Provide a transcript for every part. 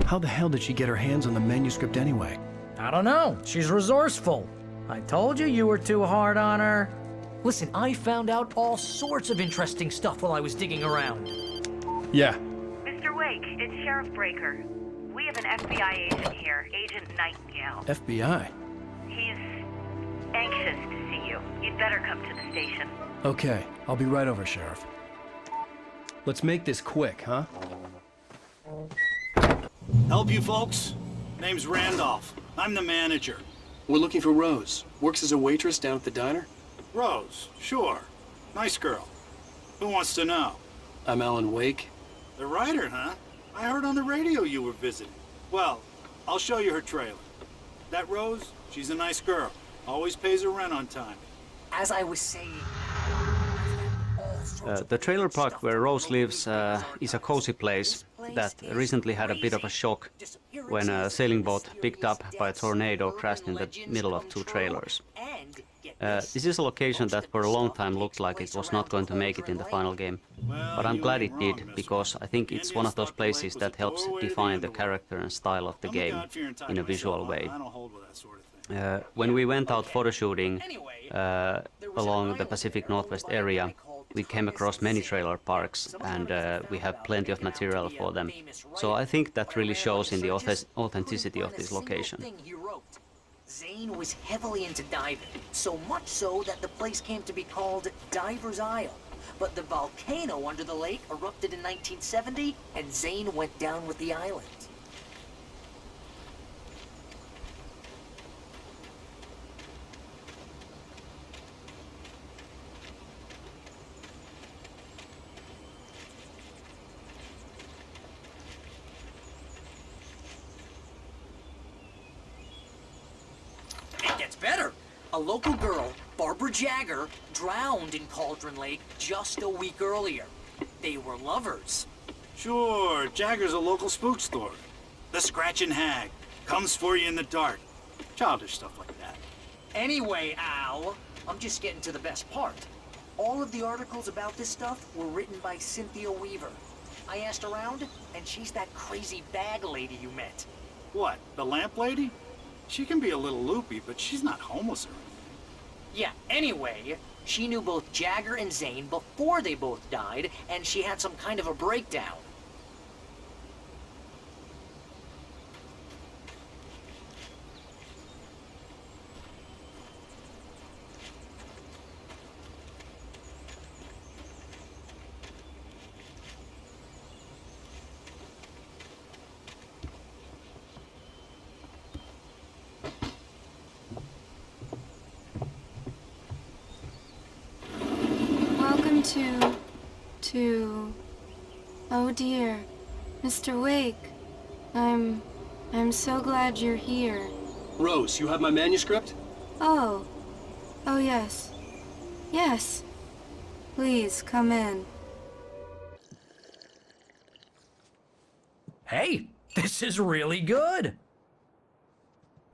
How the hell did she get her hands on the manuscript anyway? I don't know. She's resourceful. I told you were too hard on her. Listen, I found out all sorts of interesting stuff while I was digging around. Yeah. Mr. Wake, it's Sheriff Breaker. We have an FBI agent here, Agent Nightingale. FBI? He's anxious to see you. You'd better come to the station. Okay, I'll be right over, Sheriff. Let's make this quick, huh? Help you folks? Name's Randolph. I'm the manager. We're looking for Rose. Works as a waitress down at the diner. Rose, sure. Nice girl. Who wants to know? I'm Alan Wake. The writer, huh? I heard on the radio you were visiting. Well, I'll show you her trailer. That Rose, she's a nice girl. Always pays her rent on time. As I was saying... The trailer park where Rose lives is a cozy place that recently had a bit of a shock when a sailing boat picked up by a tornado crashed in the middle of two trailers. This is a location that for a long time looked like it was not going to make it in the final game, but I'm glad it did, because I think it's one of those places that helps define the character and style of the game in a visual way. When we went out photoshooting along the Pacific Northwest area, we came across many trailer parks, and we have plenty of material for them. So I think that really shows in the authenticity of this location. Zane was heavily into diving, so much so that the place came to be called Diver's Isle. But the volcano under the lake erupted in 1970, and Zane went down with the island. Better. A local girl, Barbara Jagger, drowned in Cauldron Lake just a week earlier. They were lovers. Sure, Jagger's a local spook store. The Scratchin' Hag. Comes for you in the dark. Childish stuff like that. Anyway, Al, I'm just getting to the best part. All of the articles about this stuff were written by Cynthia Weaver. I asked around, and she's that crazy bag lady you met. What, the lamp lady? She can be a little loopy, but she's not homeless or anything. Yeah, anyway, she knew both Jagger and Zane before they both died, and she had some kind of a breakdown. Oh dear, Mr. Wake, I'm so glad you're here. Rose, you have my manuscript? Oh yes. Yes. Please, come in. Hey, this is really good.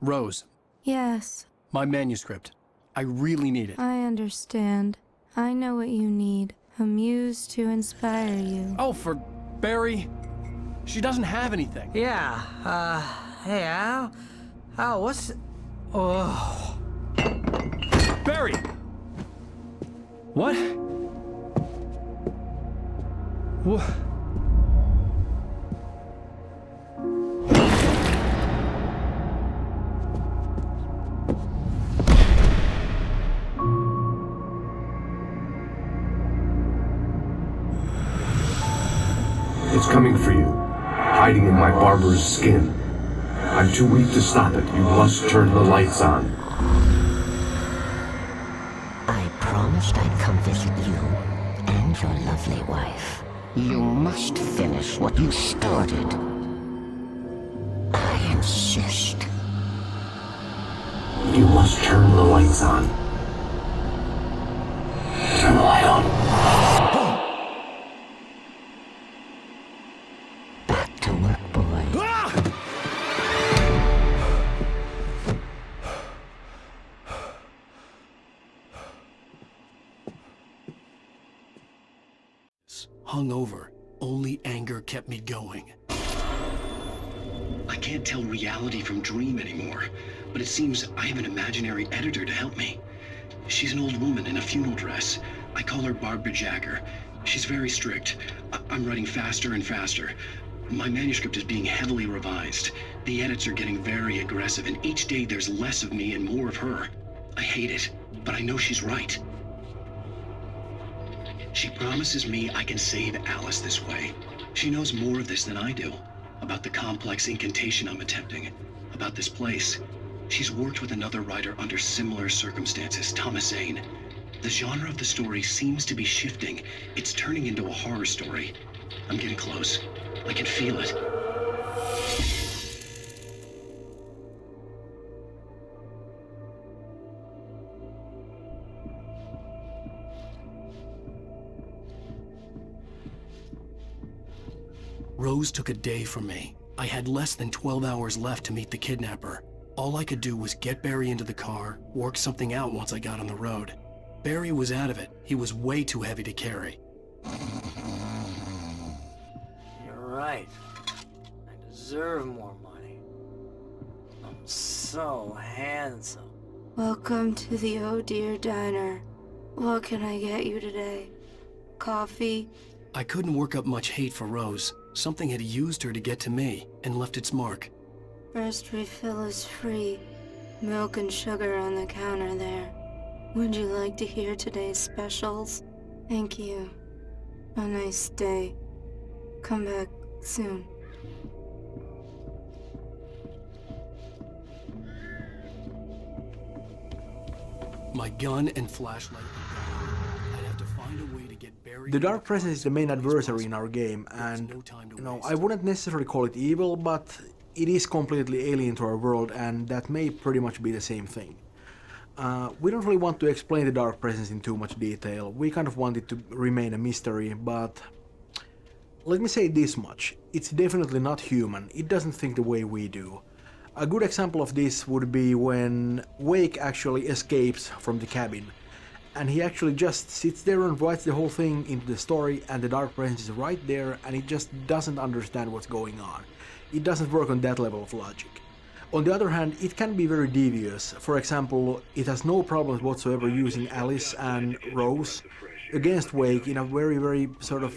Rose, Yes, my manuscript. I really need it. I understand. I know what you need. A muse to inspire you. Oh, for Barry? She doesn't have anything. Yeah, hey, Al? Al, what's... Oh... Barry! What? What? It's coming for you, hiding in my barber's skin. I'm too weak to stop it. You must turn the lights on. I promised I'd come visit you and your lovely wife. You must finish what you started. I insist. You must turn the lights on. Turn the light on. Back to work, boy. Hungover. Only anger kept me going. can't tell reality from dream anymore, but it seems I have an imaginary editor to help me. She's an old woman in a funeral dress. I call her Beuniquer. She's very strict. I'm writing faster and faster. My manuscript is being heavily revised. The edits are getting very aggressive, and each day there's less of me and more of her. I hate it, but I know she's right. She promises me I can save Alice this way. She knows more of this than I do. About the complex incantation I'm attempting. About this place. She's worked with another writer under similar circumstances, Thomas Zane. The genre of the story seems to be shifting. It's turning into a horror story. I'm getting close. I can feel it. Rose took a day from me. I had less than 12 hours left to meet the kidnapper. All I could do was get Barry into the car, work something out once I got on the road. Barry was out of it. He was way too heavy to carry. You're right. I deserve more money. I'm so handsome. Welcome to the Oh Dear Diner. What can I get you today? Coffee? I couldn't work up much hate for Rose. Something had used her to get to me and left its mark. First refill is free. Milk and sugar on the counter there. Would you like to hear today's specials? Thank you. A nice day. Come back soon. My gun and flashlight were gone. I'd have to find a way to get Barry... The Dark Presence is the main adversary in our game, and, I wouldn't necessarily call it evil, but it is completely alien to our world, and that may pretty much be the same thing. We don't really want to explain the Dark Presence in too much detail. We kind of want it to remain a mystery, but let me say this much. It's definitely not human. It doesn't think the way we do. A good example of this would be when Wakw actually escapes from the cabin, and he actually just sits there and writes the whole thing into the story, and the Dark Presence is right there, and it just doesn't understand what's going on. It doesn't work on that level of logic. On the other hand, it can be very devious. For example, it has no problems whatsoever using Alice and Rose against Wakw in a very, very sort of,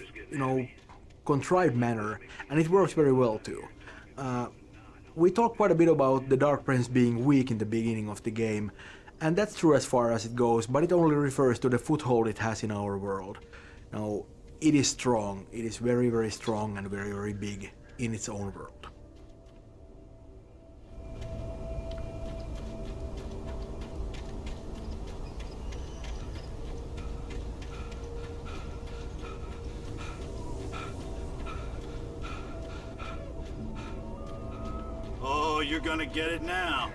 contrived manner, and it works very well too. We talked quite a bit about the Dark Presence being weak in the beginning of the game, and that's true as far as it goes, but it only refers to the foothold it has in our world. Now, it is strong. It is very, very strong and very, very big in its own world. Oh, you're gonna get it now.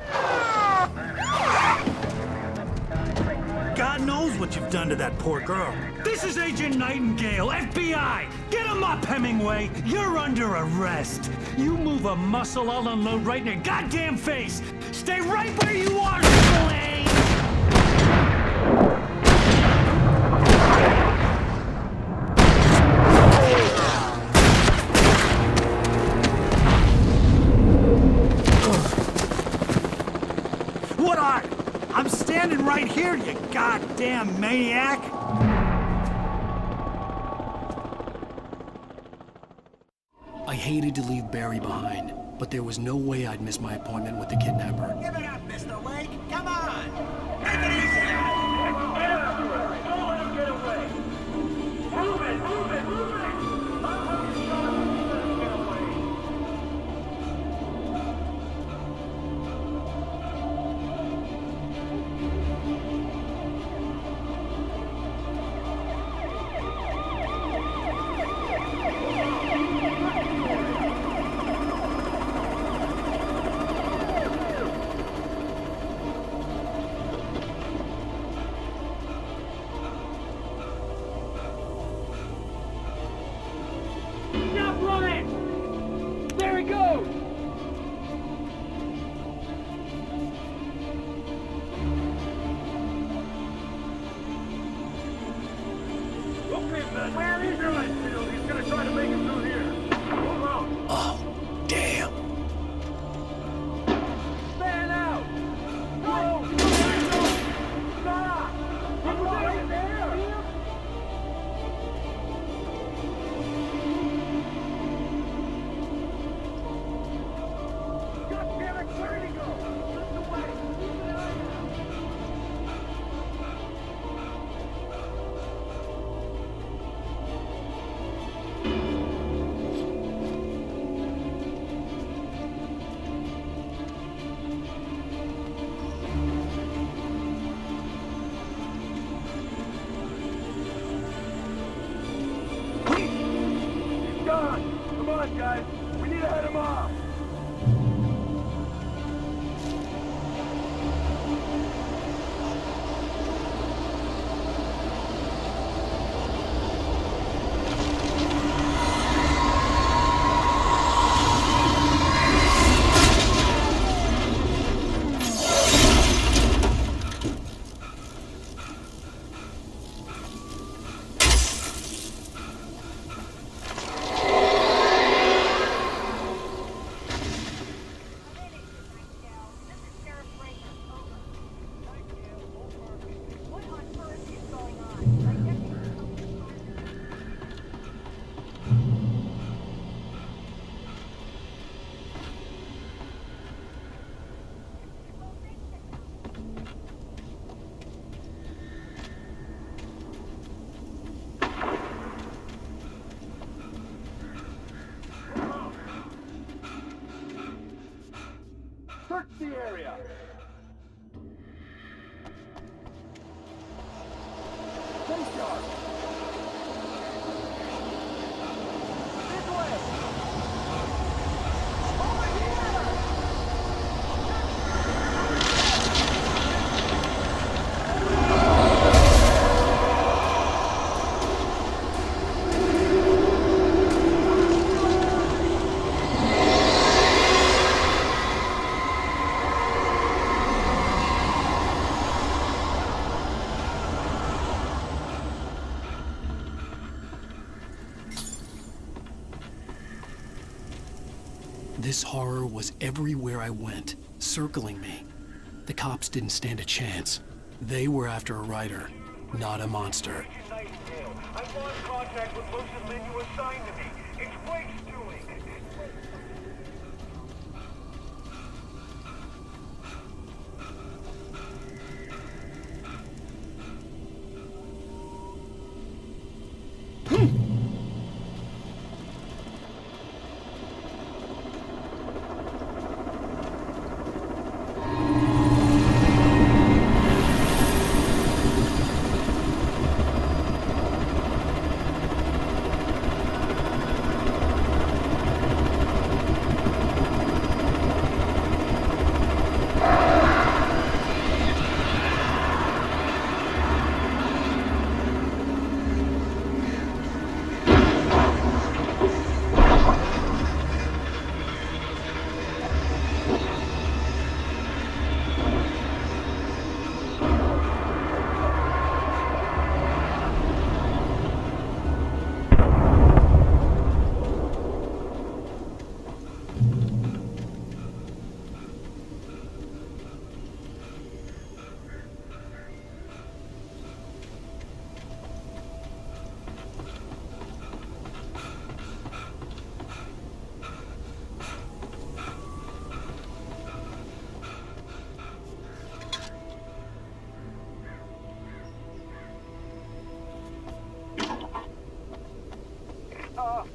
God knows what you've done to that poor girl. This is Agent Nightingale, FBI! Get him up, Hemingway! You're under arrest! You move a muscle, I'll unload right in your goddamn face! Stay right where you are, Slane! What are you? I'm standing right here, you goddamn maniac! I hated to leave Barry behind, but there was no way I'd miss my appointment with the kidnapper. Give it up, Mr. Wakw! Come on! Take it easy now! Get after her! Don't let him get away! Move it! Move it! Move it! on! Come on, guys! We need to head him off! Search the area! Stay sharp! This way! Over here! This horror was everywhere I went, circling me. The cops didn't stand a chance. They were after a writer, not a monster. Nightingale, I've lost contact with Lucius Lynn you assigned to me. It's Wake's doing.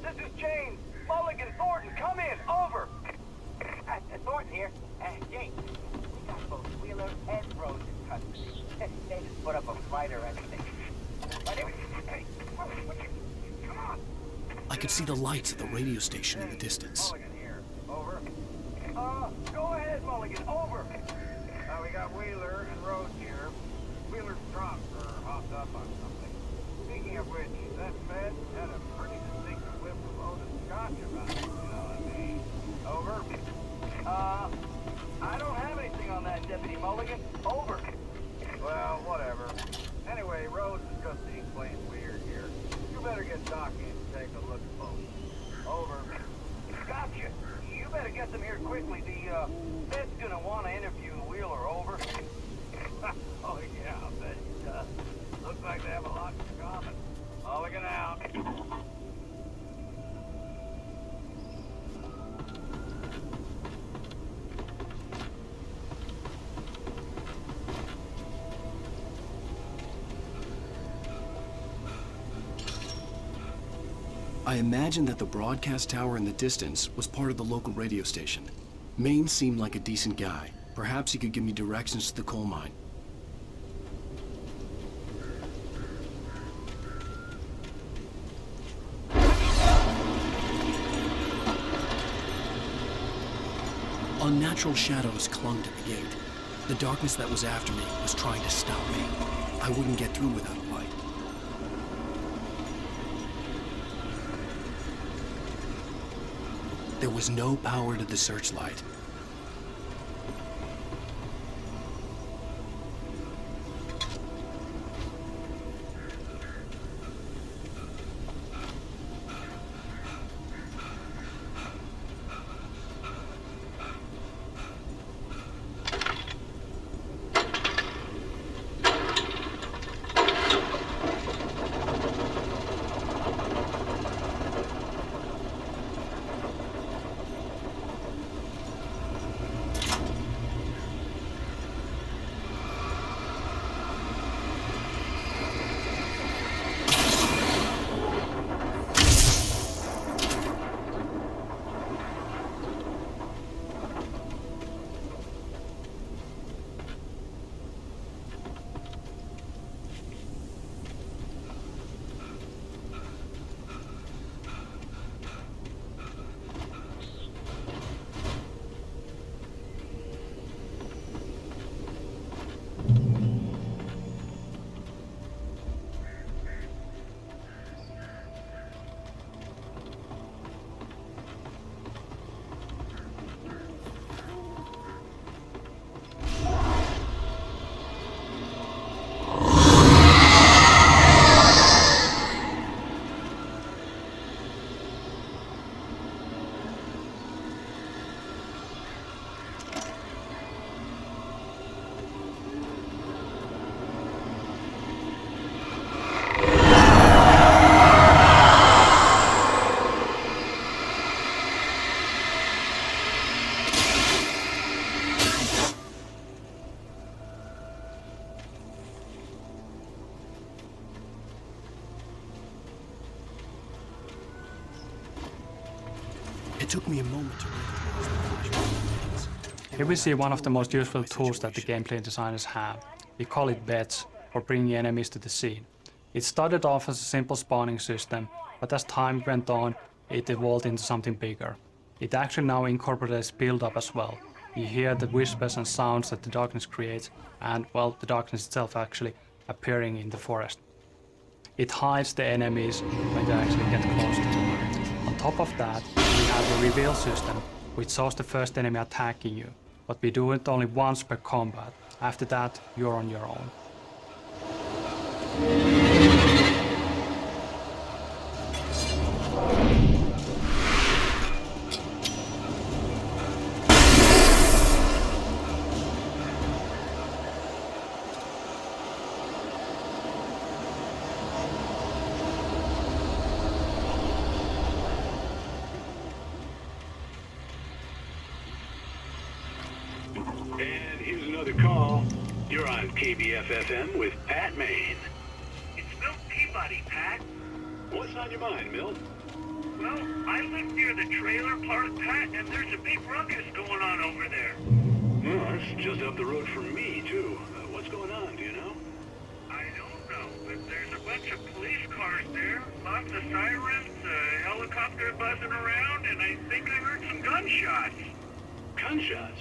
This is James. Mulligan, Thornton, come in. Over. Thornton here. James, we got both Wheeler and Rose in touch. They just put up a fight or anything. But anyway, hey, come on. I could see the lights at the radio station in the distance. Mulligan here. Over. Go ahead, Mulligan. Over. We got Wheeler and Rose here. Wheeler's drunk or hopped up on something. Speaking of which, that Fed had a pretty distinctive whiff of Otis Scotch about it, you know what I mean? Over. I don't have anything on that, Deputy Mulligan. Over. Well, whatever. Anyway, Rose is just being plain weird here. You better get Doc in and take a look at both. Over. Gotcha. You better get them here quickly. The Fed's gonna want to interview Wheeler. Over. Oh, yeah, I bet he does. Looks like they have a lot in common. Mulligan out. I imagined that the broadcast tower in the distance was part of the local radio station. Maine seemed like a decent guy. Perhaps he could give me directions to the coal mine. Unnatural shadows clung to the gate. The darkness that was after me was trying to stop me. I wouldn't get through without a light. There was no power to the searchlight. It took me a moment to recognize. Here we see one of the most useful tools that the gameplay designers have. We call it beds, for bringing enemies to the scene. It started off as a simple spawning system, but as time went on, it evolved into something bigger. It actually now incorporates build-up as well. You hear the whispers and sounds that the darkness creates, and, well, the darkness itself actually appearing in the forest. It hides the enemies when they actually get close to them. On top of that, we have the reveal system, which shows the first enemy attacking you, but we do it only once per combat. After that, you're on your own. And here's another call. You're on KBF-FM with Pat Maine. It's Milt Peabody, Pat. What's on your mind, Milt? Well, I live near the trailer park, Pat, and there's a big ruckus going on over there. Well, that's just up the road from me, too. What's going on, do you know? I don't know, but there's a bunch of police cars there, lots of sirens, a helicopter buzzing around, and I think I heard some gunshots. Gunshots?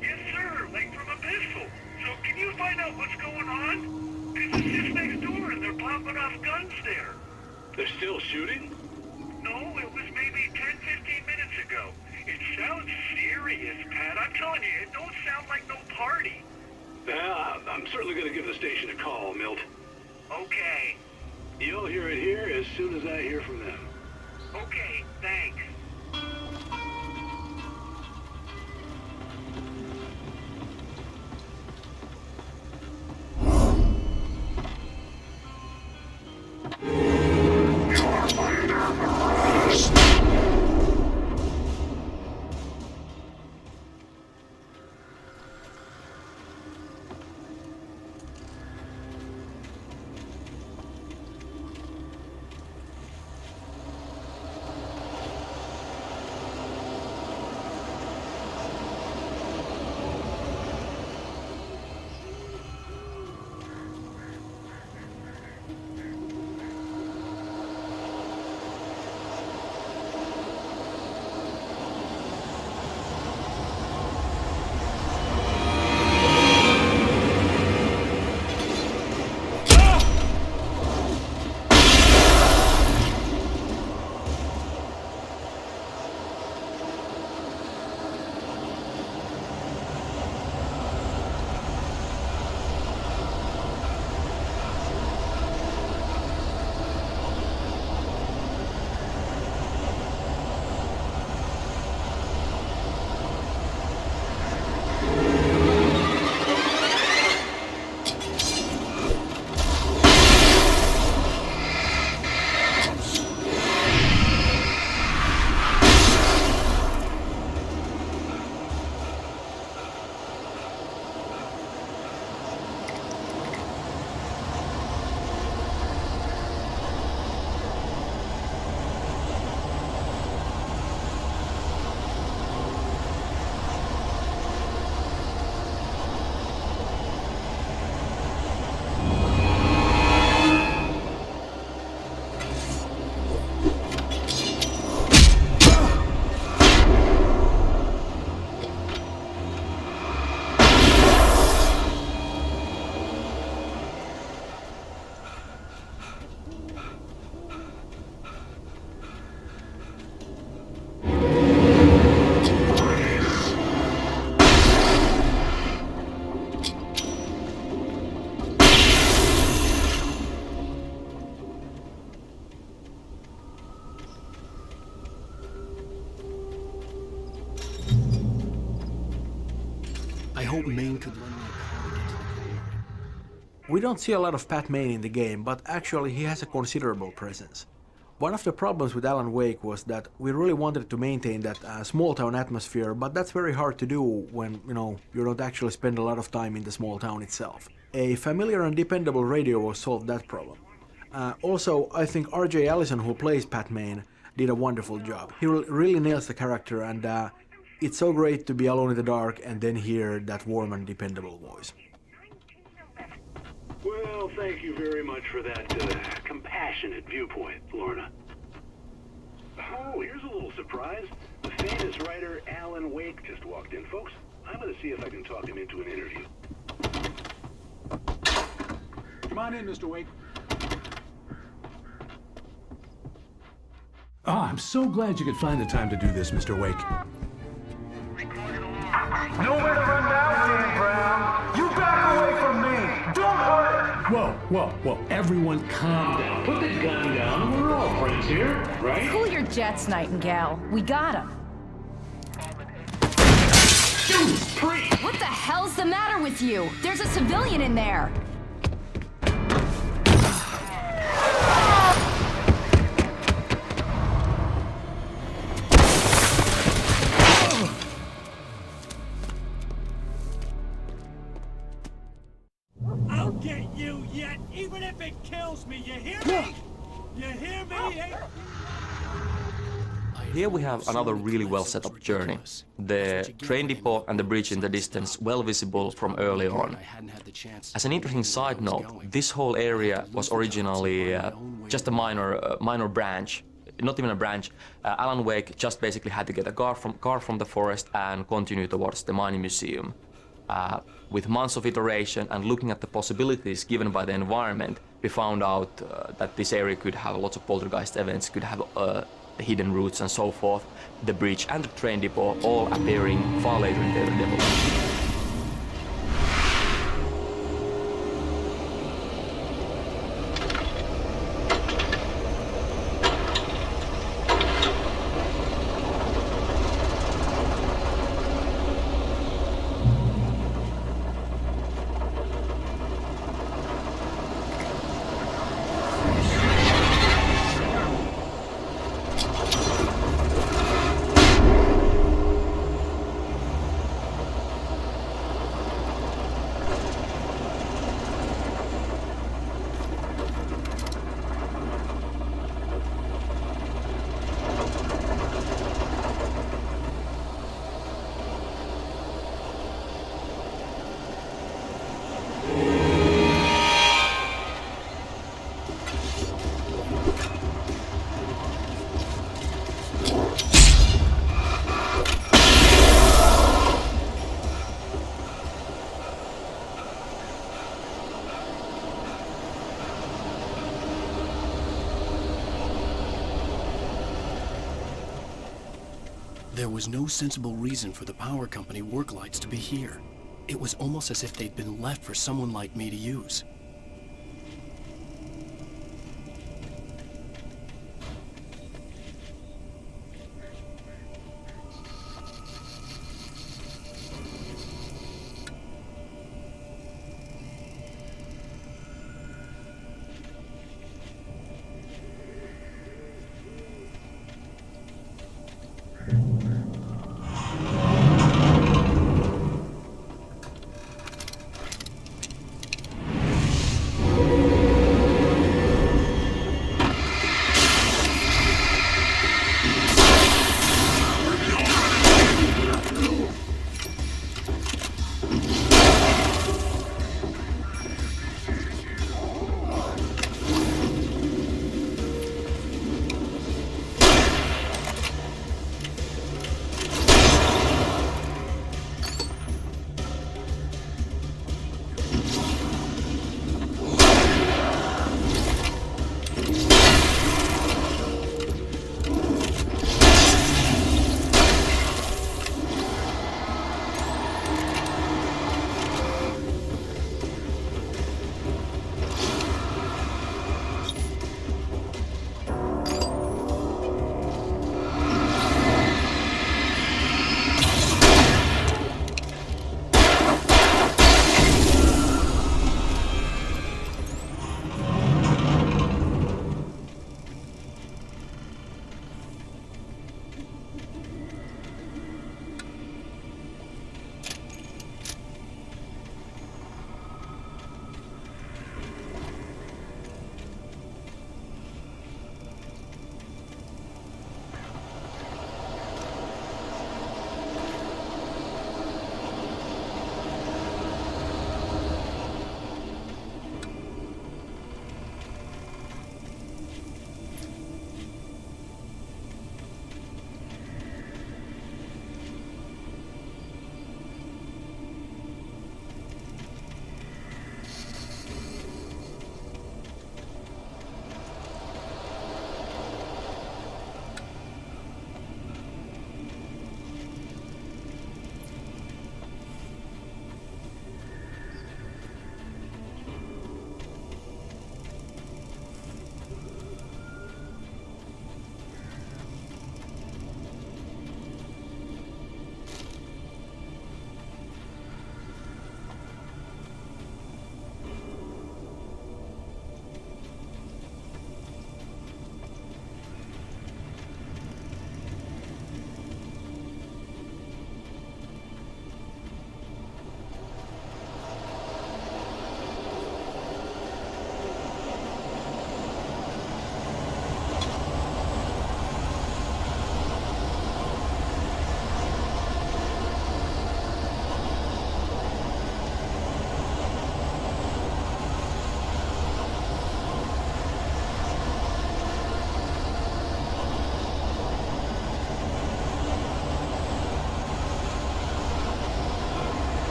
Yes, sir, like from a pistol. So can you find out what's going on? Because it's just next door and they're popping off guns there. They're still shooting? No, it was maybe 10-15 minutes ago. It sounds serious, Pat. I'm telling you, it don't sound like no party. Well, I'm certainly going to give the station a call, Milt. Okay. You'll hear it here as soon as I hear from them. Okay, thanks. hope Maine could lend me a car to get to the creamery. We don't see a lot of Pat Maine in the game, but actually he has a considerable presence. One of the problems with Alan Wake was that we really wanted to maintain that small town atmosphere, but that's very hard to do when, you don't actually spend a lot of time in the small town itself. A familiar and dependable radio will solve that problem. Also, I think RJ Allison, who plays Pat Maine, did a wonderful job. He really nails the character, and it's so great to be alone in the dark and then hear that warm and dependable voice. Well, thank you very much for that compassionate viewpoint, Lorna. Oh, here's a little surprise. The famous writer Alan Wake just walked in, folks. I'm going to see if I can talk him into an interview. Come on in, Mr. Wake. I'm so glad you could find the time to do this, Mr. Wake. Nowhere to run now, Dan Brown. You back away from me. Don't hurt her. Whoa. Everyone calm down. Put the gun down. We're all friends here, right? Cool your jets, Nightingale. We got him. What the hell's the matter with you? There's a civilian in there. I'll get you yet, even if it kills me. You hear me? You hear me? Here we have another really well set up journey. The train depot and the bridge in the distance well visible from early on. As an interesting side note, this whole area was originally just a minor branch. Not even a branch. Alan Wake just basically had to get a car from the forest and continue towards the mining museum. With months of iteration and looking at the possibilities given by the environment, we found out that this area could have lots of poltergeist events, could have hidden routes and so forth. The bridge and the train depot all appearing far later in their development. There was no sensible reason for the power company work lights to be here. It was almost as if they'd been left for someone like me to use.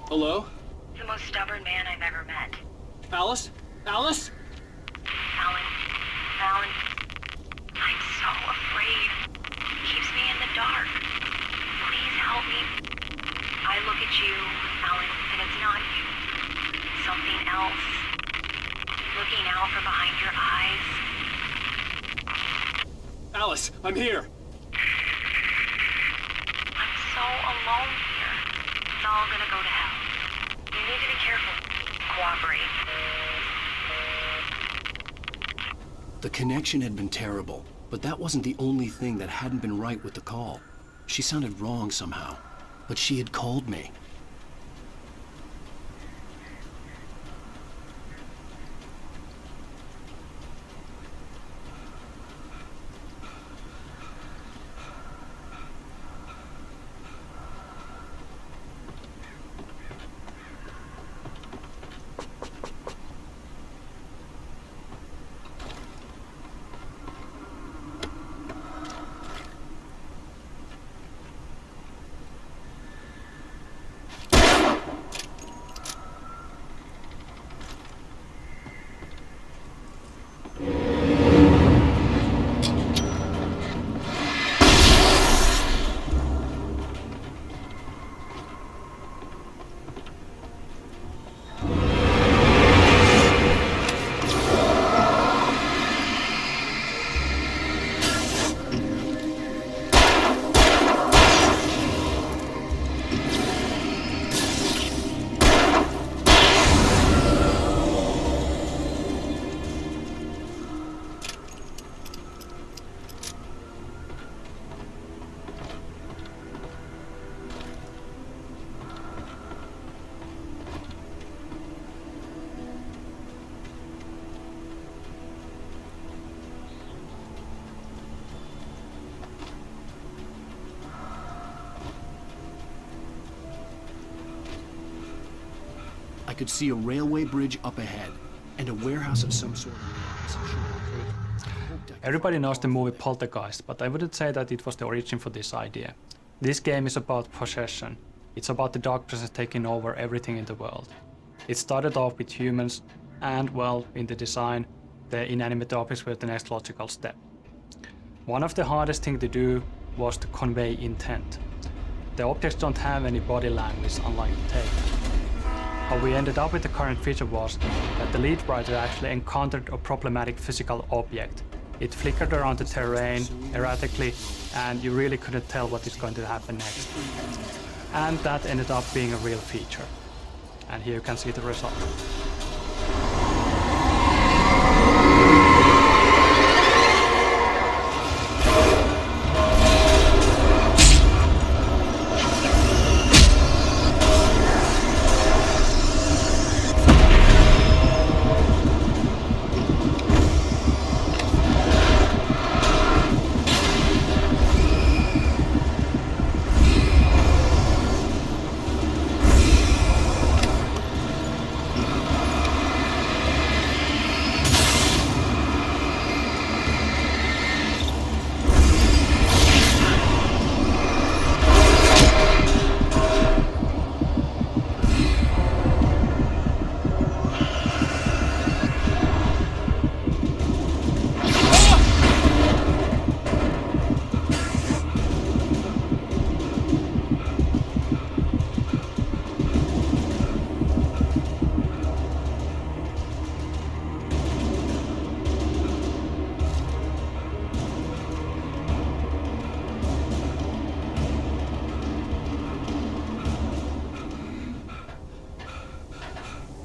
Hello? The most stubborn man I've ever met. Alice? Alice? Alan, I'm so afraid. He keeps me in the dark. Please help me. I look at you, Alan, and it's not you. Something else. Looking out from behind your eyes. Alice, I'm here. I'm so alone here. It's all gonna go to hell. You need to be careful. Cooperate. The connection had been terrible, but that wasn't the only thing that hadn't been right with the call. She sounded wrong somehow, but she had called me. I could see a railway bridge up ahead, and a warehouse of some sort. Everybody knows the movie Poltergeist, but I wouldn't say that it was the origin for this idea. This game is about possession. It's about the dark presence taking over everything in the world. It started off with humans, and, well, in the design, the inanimate objects were the next logical step. One of the hardest things to do was to convey intent. The objects don't have any body language, unlike the tape. How we ended up with the current feature was that the lead writer actually encountered a problematic physical object. It flickered around the terrain erratically, and you really couldn't tell what is going to happen next. And that ended up being a real feature. And here you can see the result.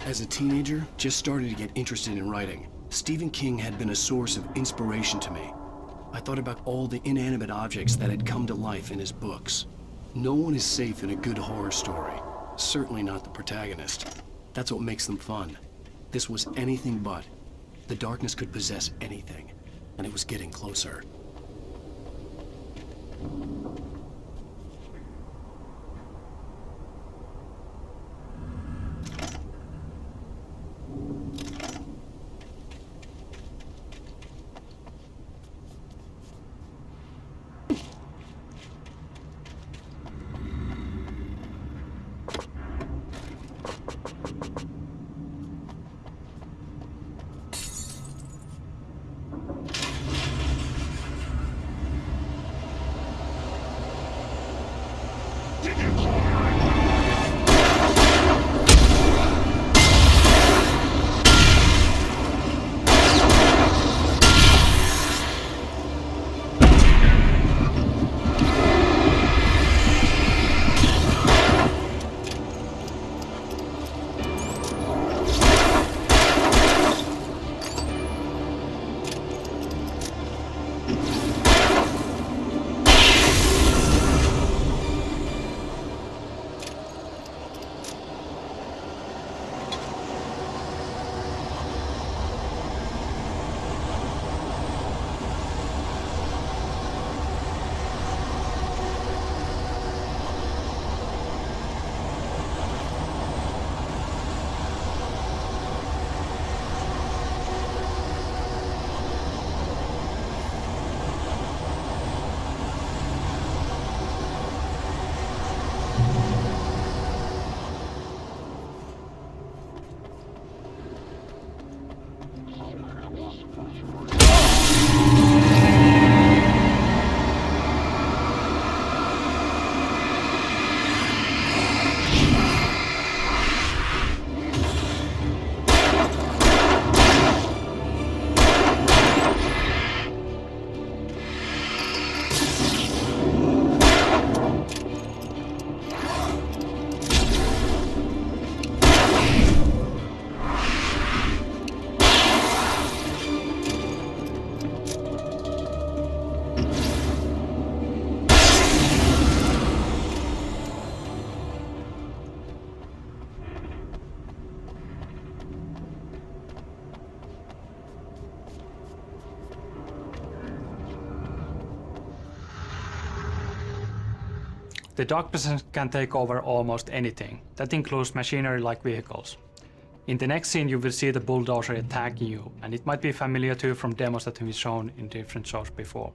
As a teenager, just started to get interested in writing. Stephen King had been a source of inspiration to me. I thought about all the inanimate objects that had come to life in his books. No one is safe in a good horror story. Certainly not the protagonist. That's what makes them fun. This was anything but. The darkness could possess anything, and it was getting closer. The darkness can take over almost anything. That includes machinery like vehicles. In the next scene you will see the bulldozer attacking you, and it might be familiar to you from demos that have been shown in different shows before.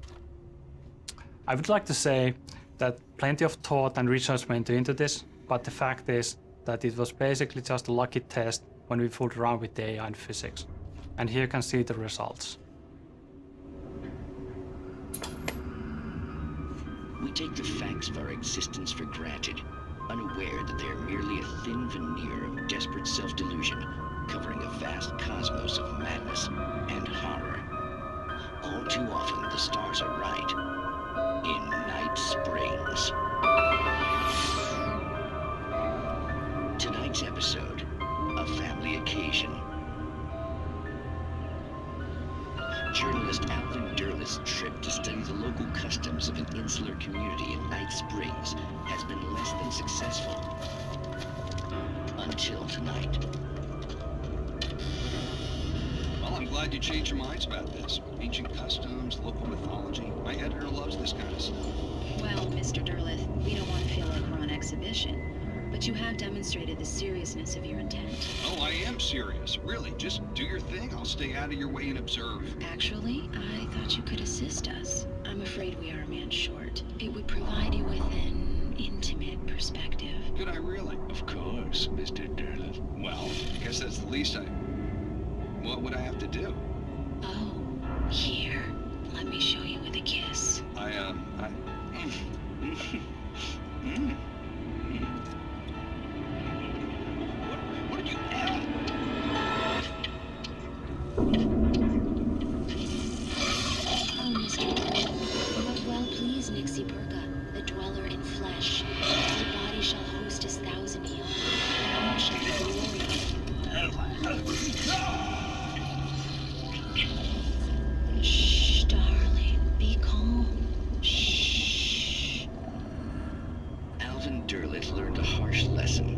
I would like to say that plenty of thought and research went into this, but the fact is that it was basically just a lucky test when we fooled around with the AI and physics. And here you can see the results. We take the facts of our existence for granted, unaware that they are merely a thin veneer of desperate self-delusion, covering a vast cosmos of madness and horror. All too often, the stars are right. In Night Springs. Tonight's episode, a family occasion. Journalist Alvin Derleth's trip to study the local customs of an insular community in Night Springs has been less than successful. Until tonight. Well, I'm glad you changed your minds about this. Ancient customs, local mythology. My editor loves this kind of stuff. Well, Mr. Derleth, we don't want to feel like we're on exhibition, but you have demonstrated the seriousness of your intent. Oh, I am serious. Really, just do your thing. I'll stay out of your way and observe. Actually, I thought you could assist us. I'm afraid we are a man short. It would provide you with an intimate perspective. Could I really? Of course, Mr. Derleth. Well, I guess that's the least What would I have to do? Oh, here. Let me show you with a kiss. What did you Oh, Mr. Derleth, you have well pleased Nixie Burka, the dweller in flesh. Your body shall host his 1,000 young. All shall be Shh, darling, be calm. Shh. Alvin Derleth learned a harsh lesson.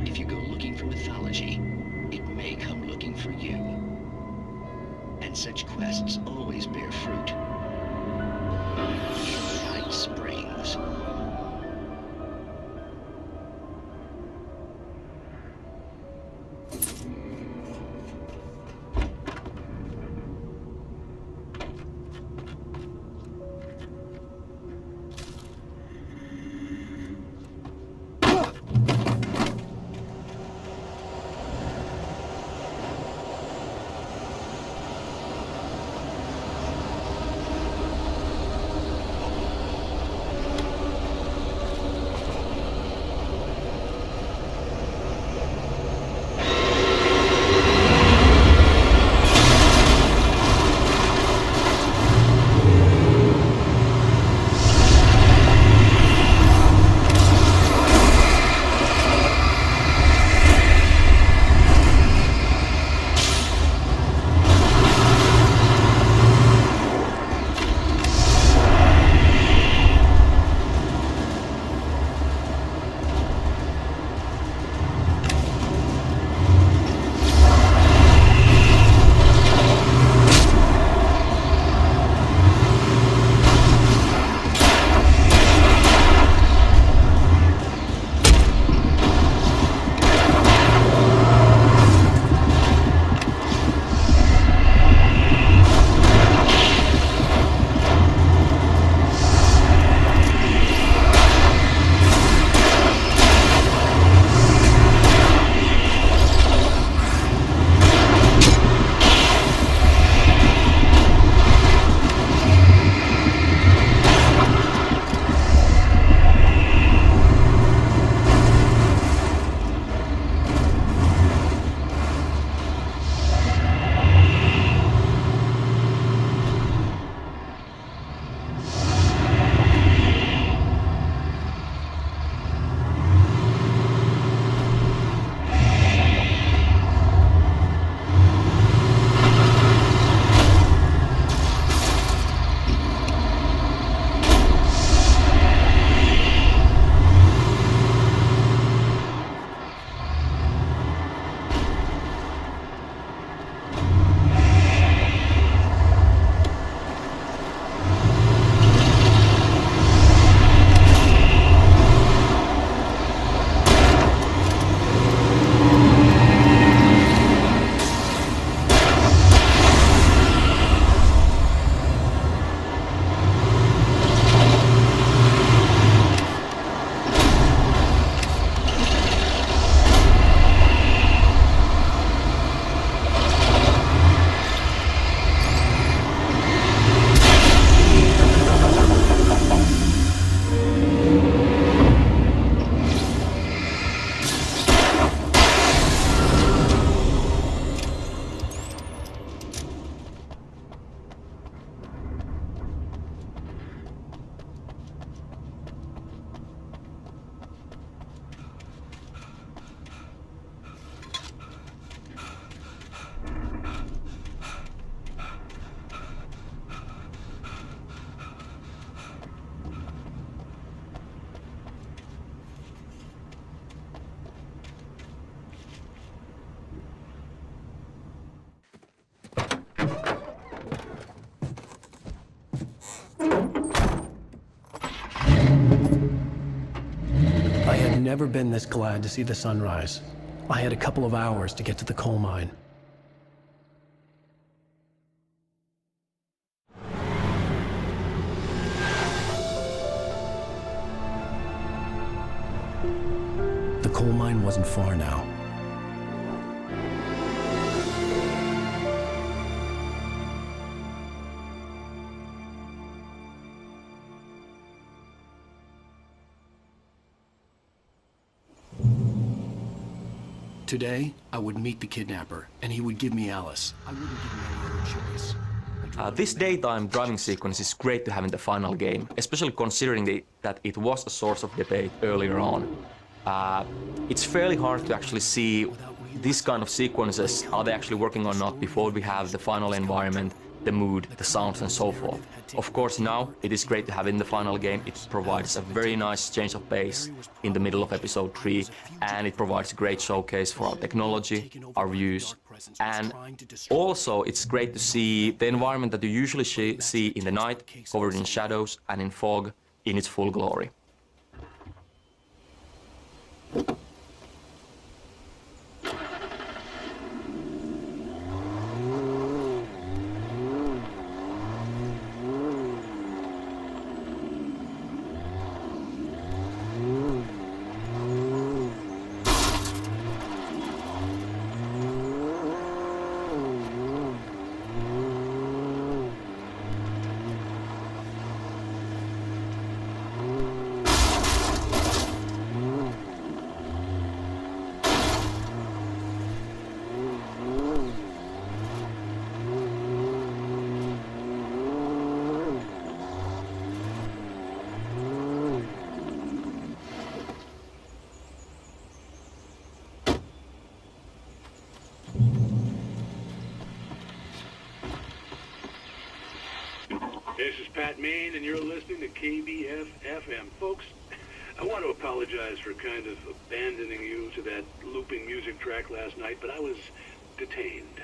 If you go looking for mythology, it may come looking for you. And such quests always bear fruit. In Night Springs. never been this glad to see the sunrise. I had a couple of hours to get to the coal mine. The coal mine wasn't far now. Today, I would meet the kidnapper, and he would give me Alice. I wouldn't give him any other choice. This daytime driving sequence is great to have in the final game, especially considering that it was a source of debate earlier on. It's fairly hard to actually see this kind of sequences, are they actually working or not, before we have the final environment, the mood, the sounds, and so forth. Of course, now it is great to have in the final game. It provides a very nice change of pace in the middle of episode 3, and it provides a great showcase for our technology, our views, and also it's great to see the environment that you usually see in the night, covered in shadows and in fog, in its full glory. This is Pat Main, and you're listening to KBF FM. Folks, I want to apologize for kind of abandoning you to that looping music track last night, but I was detained.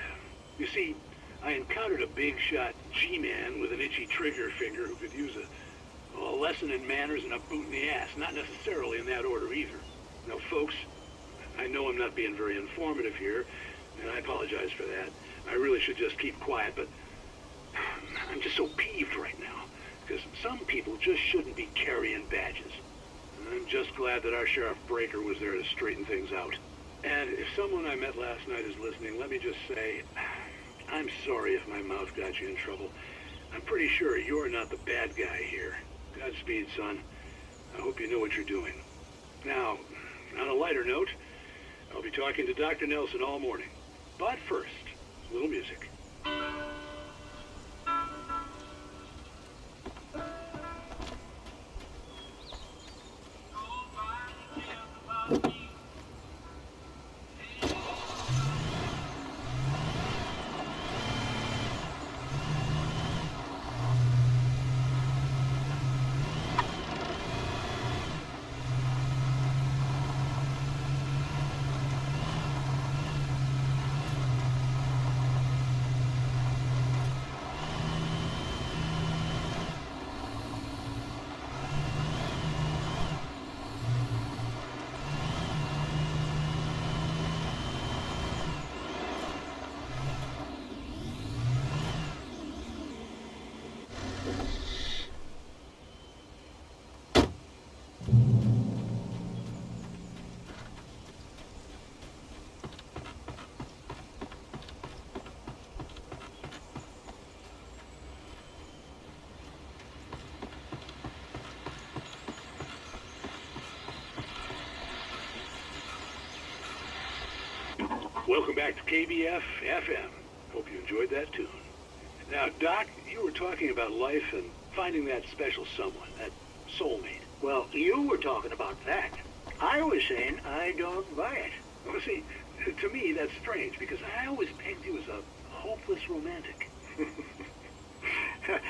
You see, I encountered a big-shot G-man with an itchy trigger finger who could use a lesson in manners and a boot in the ass. Not necessarily in that order either. Now, folks, I know I'm not being very informative here, and I apologize for that. I really should just keep quiet, but I'm just so peeved right now, because some people just shouldn't be carrying badges. I'm just glad that our Sheriff Breaker was there to straighten things out. And if someone I met last night is listening, let me just say, I'm sorry if my mouth got you in trouble. I'm pretty sure you're not the bad guy here. Godspeed, son. I hope you know what you're doing. Now, on a lighter note, I'll be talking to Dr. Nelson all morning. But first, a little music. Welcome back to KBF FM. Hope you enjoyed that tune. Now, Doc, you were talking about life and finding that special someone, that soulmate. Well, you were talking about that. I was saying I don't buy it. Well, see, to me, that's strange, because I always pegged you as a hopeless romantic.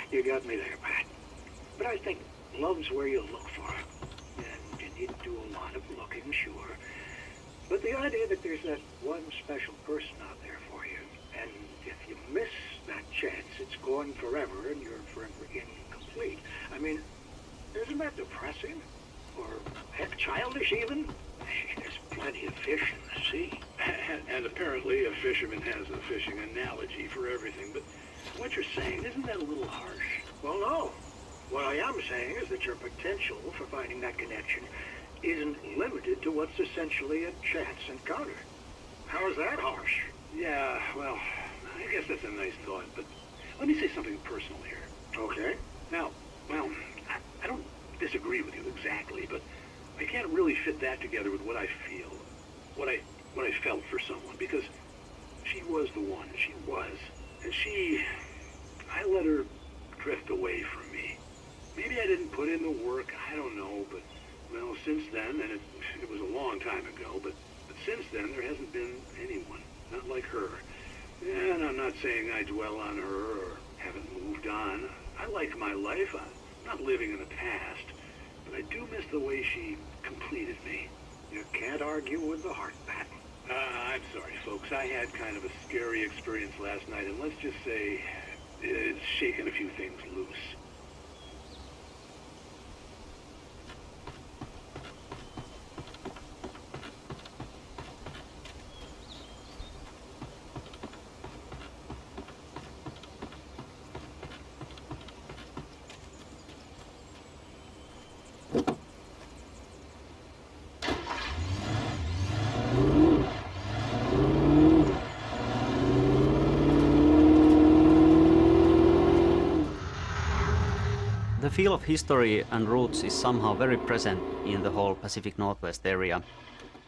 You got me there, Pat. But I think love's where you look for it. And you need to do a lot of looking, sure. But the idea that there's that one special person out there for you, and if you miss that chance, it's gone forever, and you're forever incomplete. I mean, isn't that depressing? Or heck, childish even? There's plenty of fish in the sea. And apparently a fisherman has a fishing analogy for everything, but what you're saying, isn't that a little harsh? Well, no. What I am saying is that your potential for finding that connection isn't limited to what's essentially a chance encounter. How is that harsh? Yeah, well, I guess that's a nice thought, but let me say something personal here. Okay. Now, well, I don't disagree with you exactly, but I can't really fit that together with what I feel, what I felt for someone, because she was the one, she was. And I let her drift away from me. Maybe I didn't put in the work, I don't know, but, well, since then, and it was a long time ago, but since then there hasn't been anyone, not like her. And I'm not saying I dwell on her or haven't moved on. I like my life, I'm not living in the past, but I do miss the way she completed me. You can't argue with the heart, Pat. I'm sorry, folks. I had kind of a scary experience last night, and let's just say it's shaken a few things loose. The feel of history and roots is somehow very present in the whole Pacific Northwest area.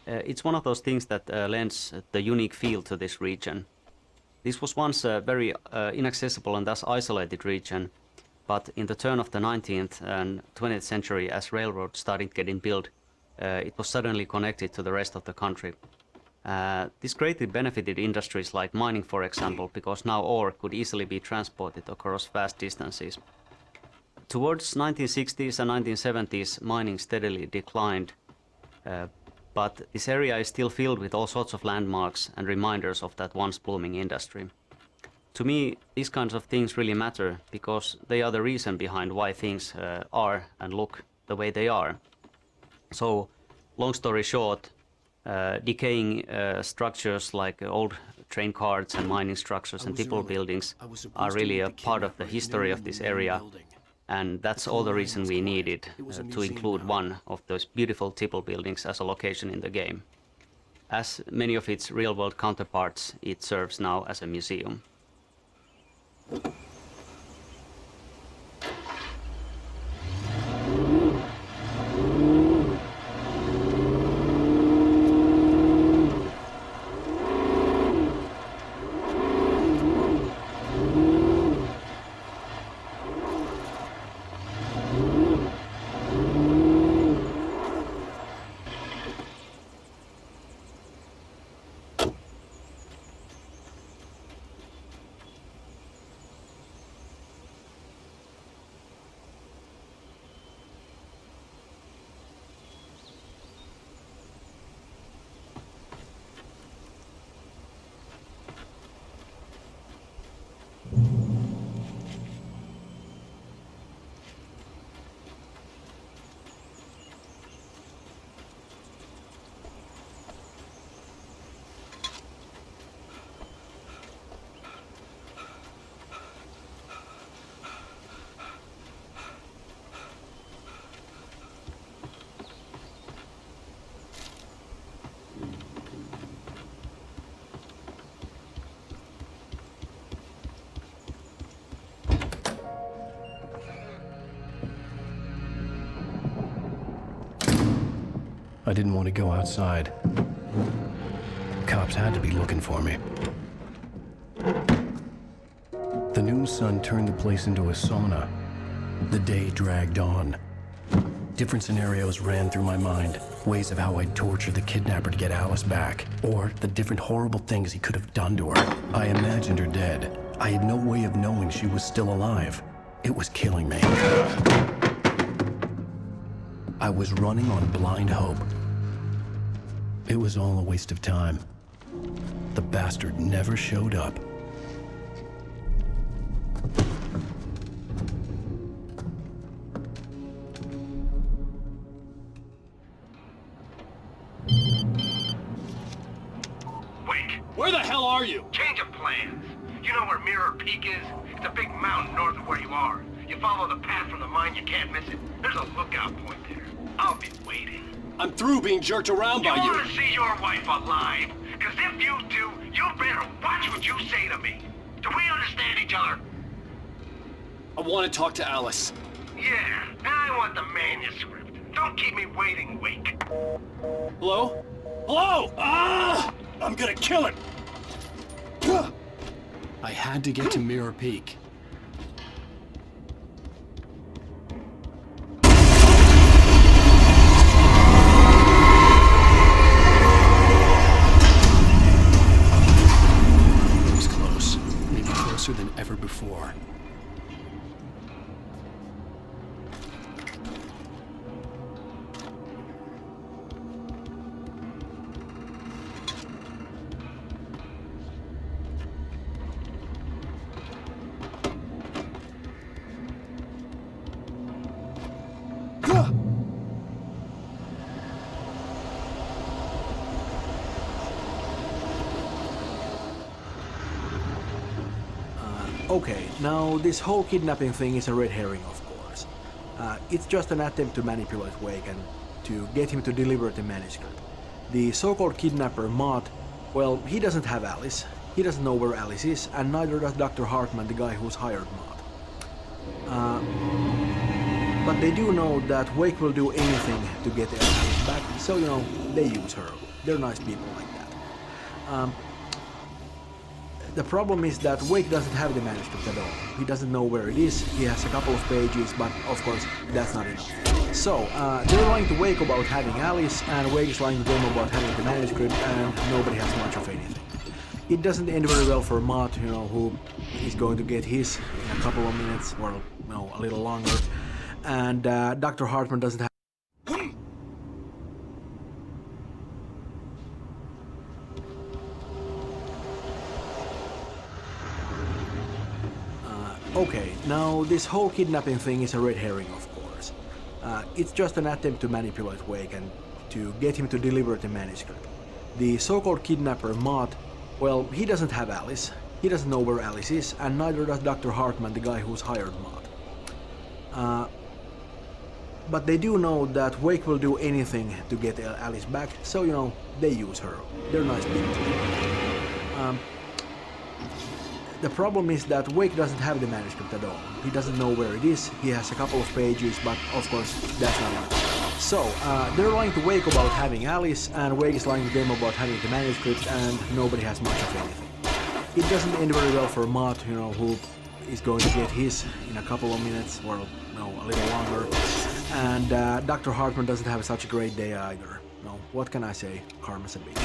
It's one of those things that lends the unique feel to this region. This was once a very inaccessible and thus isolated region, but in the turn of the 19th and 20th century, as railroads started getting built, it was suddenly connected to the rest of the country. This greatly benefited industries like mining, for example, because now ore could easily be transported across vast distances. Towards 1960s and 1970s, mining steadily declined, but this area is still filled with all sorts of landmarks and reminders of that once blooming industry. To me, these kinds of things really matter because they are the reason behind why things are and look the way they are. So, long story short, decaying structures like old train carts and mining structures and people buildings are really a part of the history of this area. And that's all the reason we needed to include one of those beautiful tipple buildings as a location in the game. As many of its real-world counterparts, it serves now as a museum. I didn't want to go outside. Cops had to be looking for me. The noon sun turned the place into a sauna. The day dragged on. Different scenarios ran through my mind. Ways of how I'd torture the kidnapper to get Alice back. Or the different horrible things he could have done to her. I imagined her dead. I had no way of knowing she was still alive. It was killing me. I was running on blind hope. It was all a waste of time. The bastard never showed up. are you? Change of plans. You know where Mirror Peak is? It's a big mountain north of where you are. You follow the path from the mine, you can't miss it. There's a lookout point there. I'll be waiting. I'm through being jerked around by You you. want to see your wife alive? Because if you do, you better watch what you say to me. Do we understand each other? I want to talk to Alice. Yeah, and I want the manuscript. Don't keep me waiting, Wake. Hello? Hello! Ah! I'm gonna kill him! I had to get to Mirror Peak. It was close. Maybe closer than ever before. Okay, now this whole kidnapping thing is a red herring, of course. It's just an attempt to manipulate Wake and to get him to deliver the manuscript. The so-called kidnapper, Mott, well, he doesn't have Alice. He doesn't know where Alice is, and neither does Dr. Hartman, the guy who's hired Mott. But they do know that Wake will do anything to get Alice back, so, you know, they use her. They're nice people like that. The problem is that Wake doesn't have the manuscript at all. He doesn't know where it is, he has a couple of pages, but of course that's not enough. So, they're lying to Wake about having Alice, and Wake is lying to them about having the manuscript, and nobody has much of anything. It doesn't end very well for Mott, you know, who is going to get his in a couple of minutes, or no, a little longer. And Dr. Hartman doesn't have... Okay, now this whole kidnapping thing is a red herring, of course. It's just an attempt to manipulate Wake and to get him to deliver the manuscript. The so-called kidnapper, Mott, well, he doesn't have Alice. He doesn't know where Alice is, and neither does Dr. Hartman, the guy who's hired Mott. But they do know that Wake will do anything to get Alice back, so, you know, they use her. They're nice people. The problem is that Wake doesn't have the manuscript at all. He doesn't know where it is, he has a couple of pages, but of course that's not enough. So, they're lying to Wake about having Alice, and Wake is lying to them about having the manuscript, and nobody has much of anything. It doesn't end very well for Mott, you know, who is going to get his in a couple of minutes, or no, a little longer. And Dr. Hartman doesn't have such a great day either. No, what can I say? Karma's a bitch.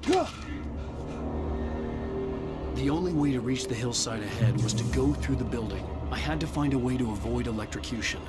The only way to reach the hillside ahead was to go through the building. I had to find a way to avoid electrocution.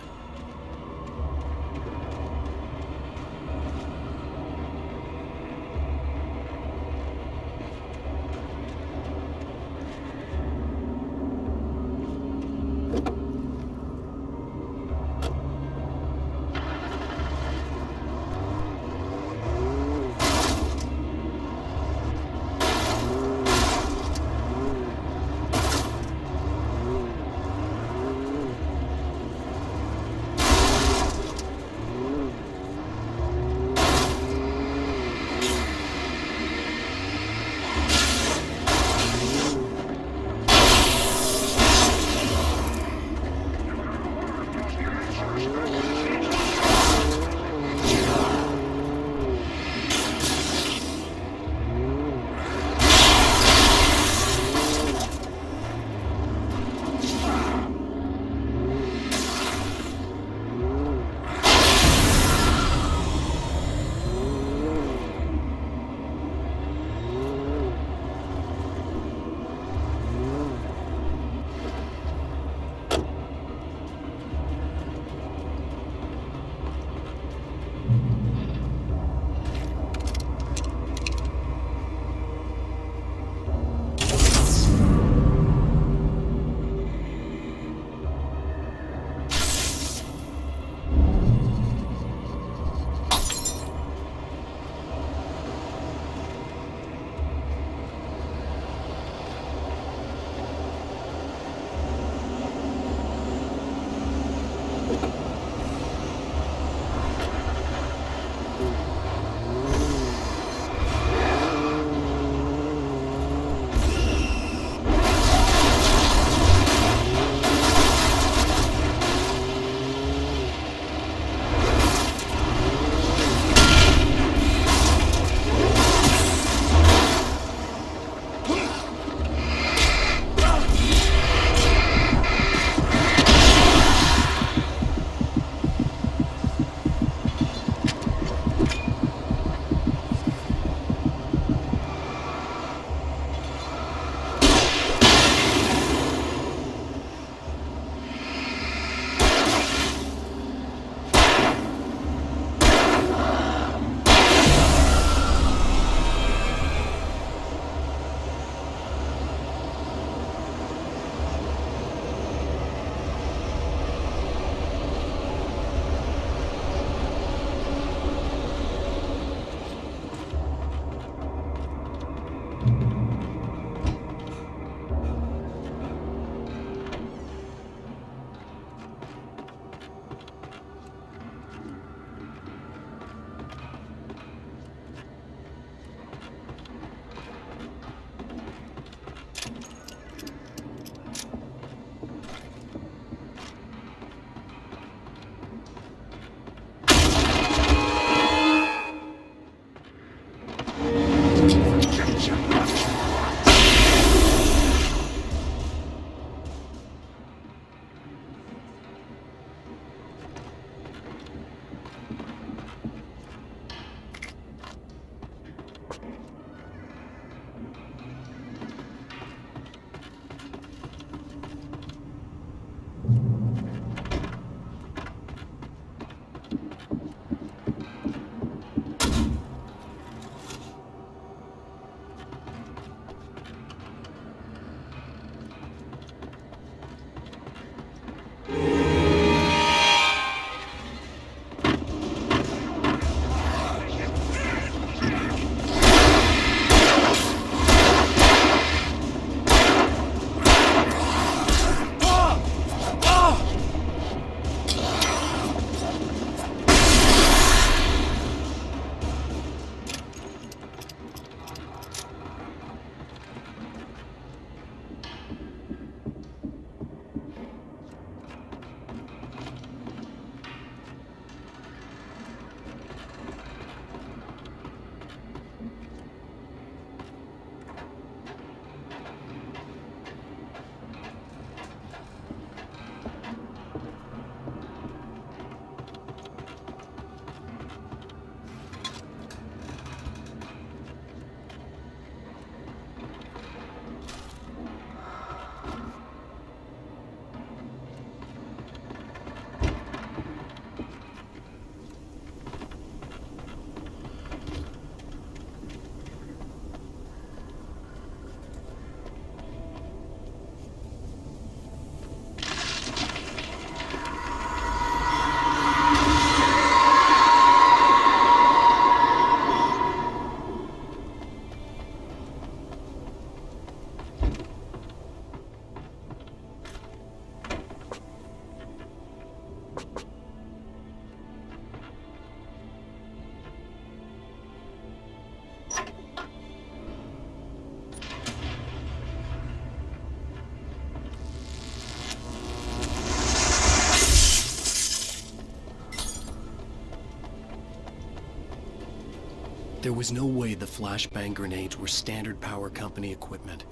There was no way the flashbang grenades were standard power company equipment.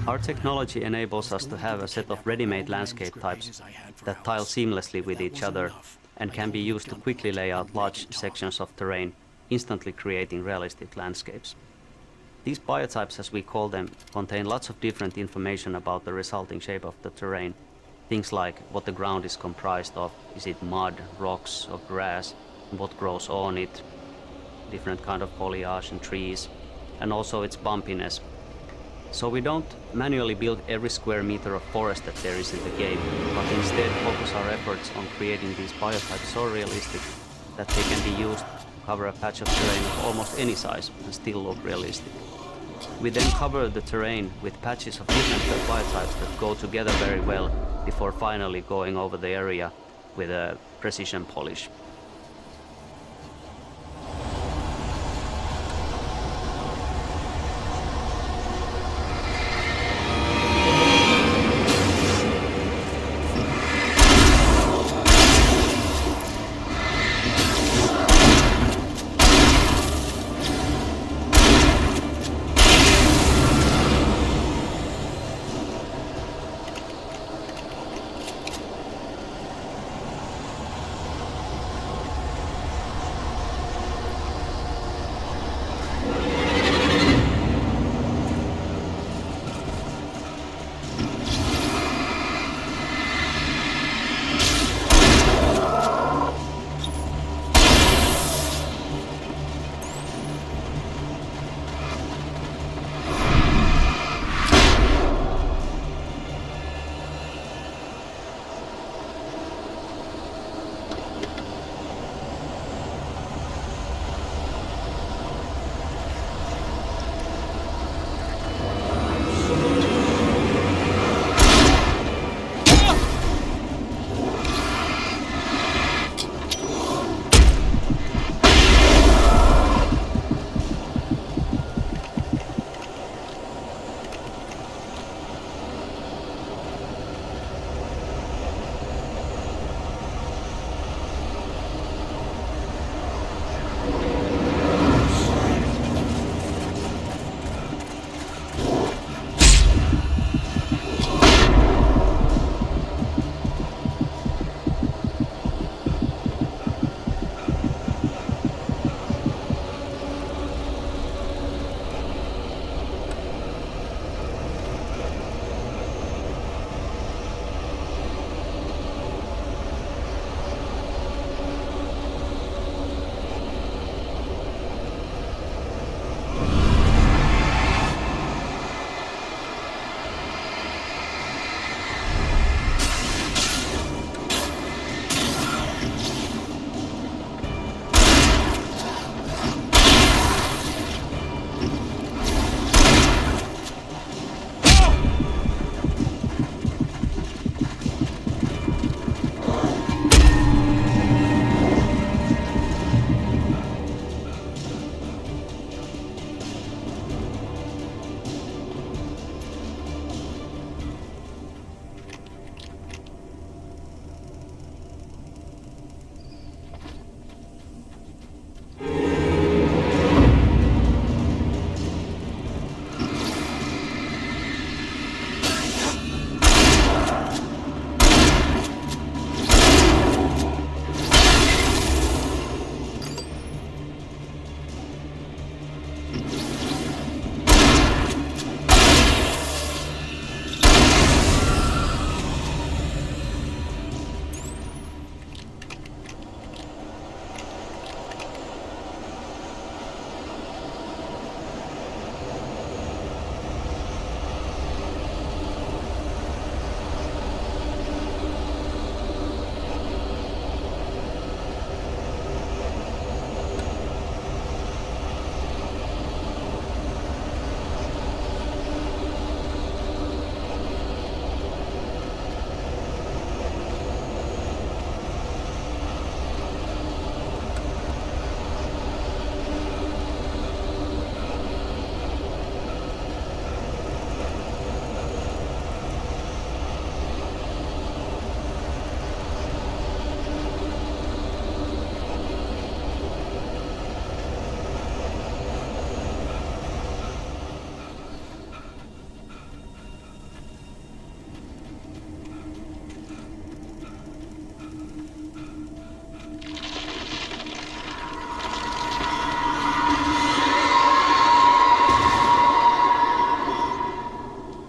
Our technology enables us to have a set of ready-made landscape types that tile seamlessly with each other and can be used to quickly lay out large sections of terrain, instantly creating realistic landscapes. These biotypes, as we call them, contain lots of different information about the resulting shape of the terrain. Things like what the ground is comprised of, is it mud, rocks, or grass, and what grows on it, different kind of foliage and trees, and also its bumpiness. So we don't manually build every square meter of forest that there is in the game, but instead focus our efforts on creating these biotypes so realistic that they can be used to cover a patch of terrain of almost any size and still look realistic. We then cover the terrain with patches of different biotypes that go together very well before finally going over the area with a precision polish.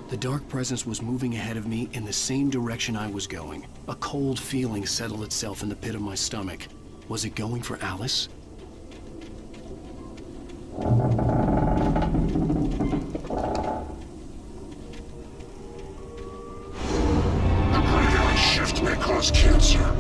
The dark presence was moving ahead of me in the same direction I was going. A cold feeling settled itself in the pit of my stomach. Was it going for Alice? The graveyard shift may cause cancer.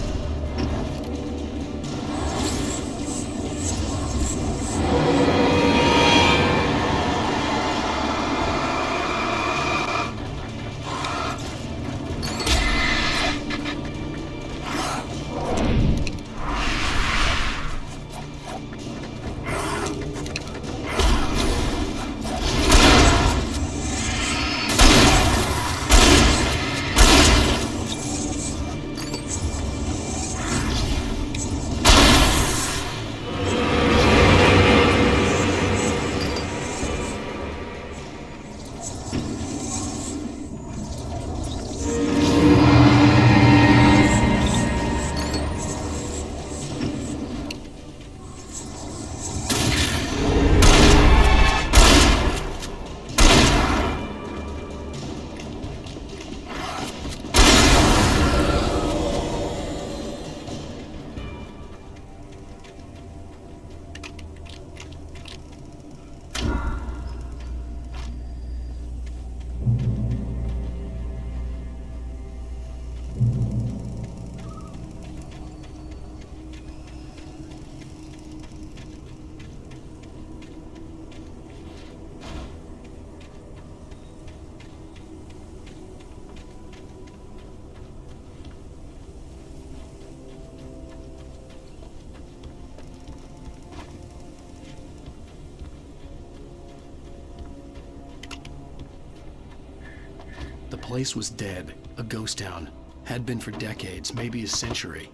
The place was dead, a ghost town. Had been for decades, maybe a century.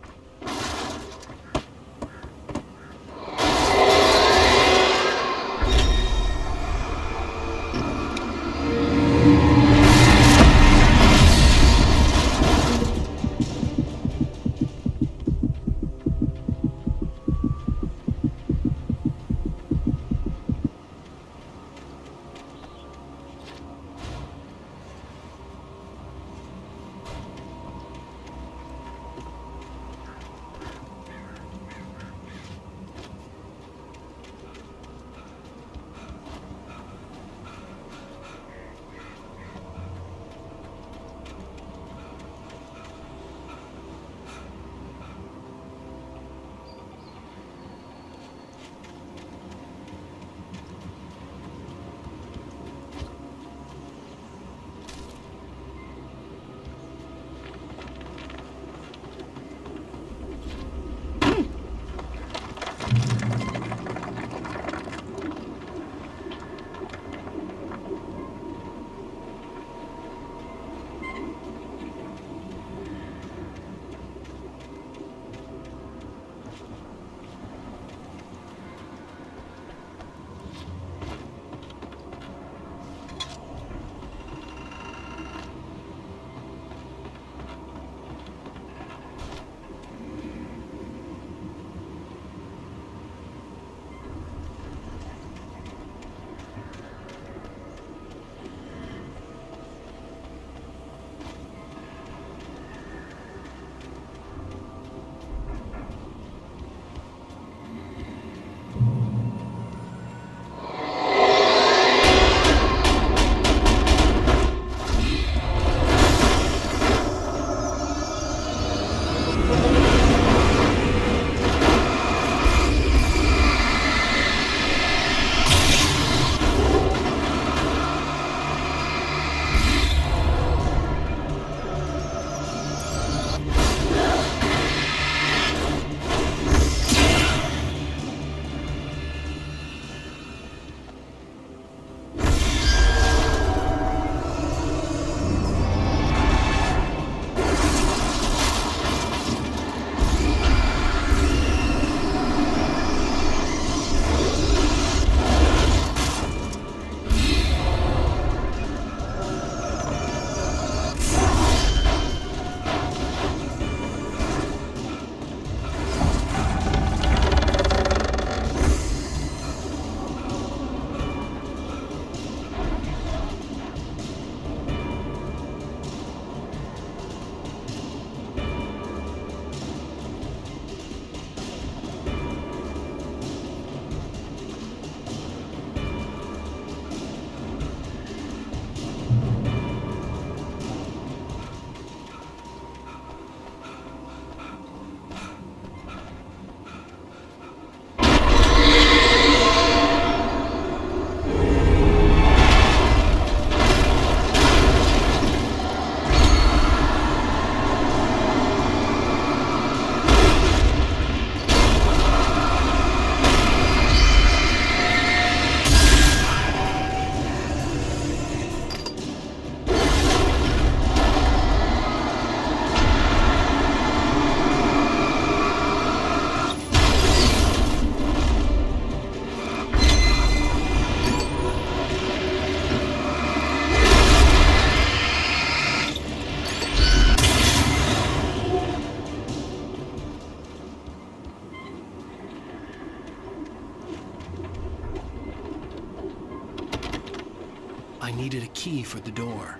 key for the door.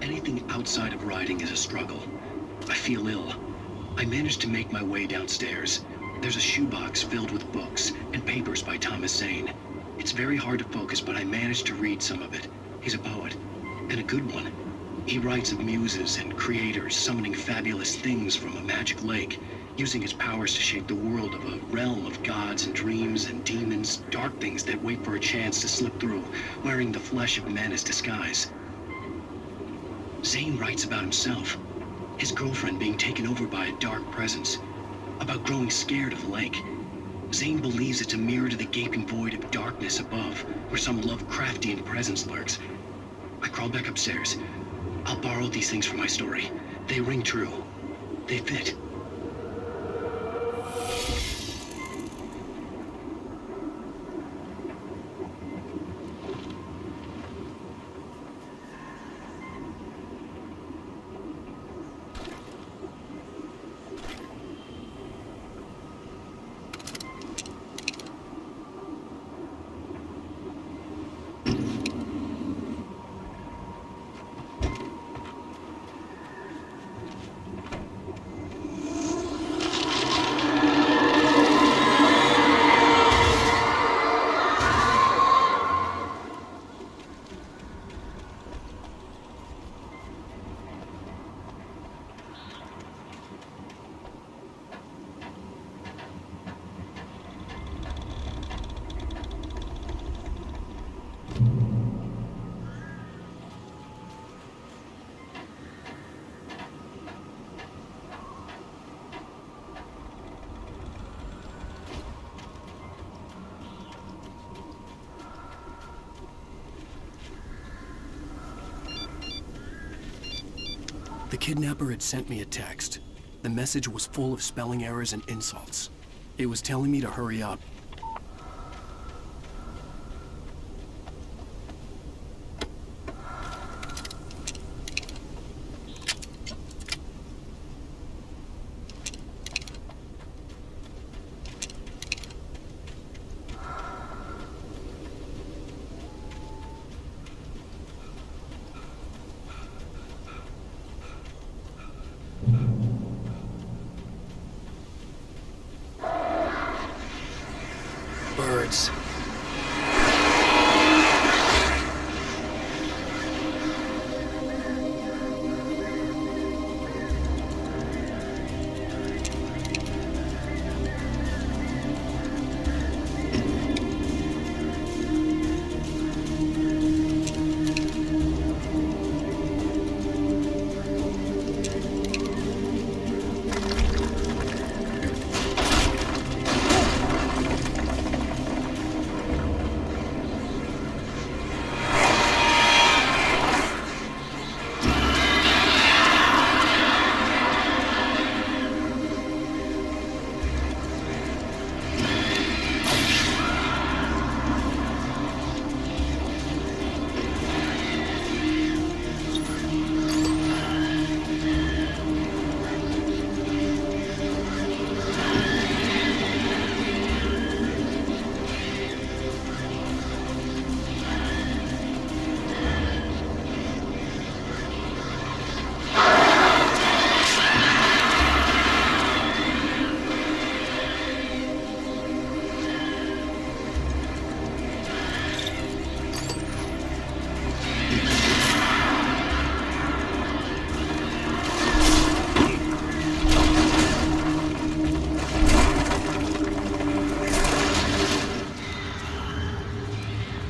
Anything outside of riding is a struggle. I feel ill. I managed to make my way downstairs. There's a shoebox filled with books and papers by Thomas Zane. It's very hard to focus, but I managed to read some of it. He's a poet, and a good one. He writes of muses and creators summoning fabulous things from a magic lake, using his powers to shape the world of a realm of gods and dreams and demons, dark things that wait for a chance to slip through, wearing the flesh of men as disguise. Zane writes about himself, his girlfriend being taken over by a dark presence, about growing scared of the lake. Zane believes it's a mirror to the gaping void of darkness above, where some Lovecraftian presence lurks. I crawl back upstairs. I'll borrow these things for my story. They ring true. They fit. The kidnapper had sent me a text. The message was full of spelling errors and insults. It was telling me to hurry up. Birds.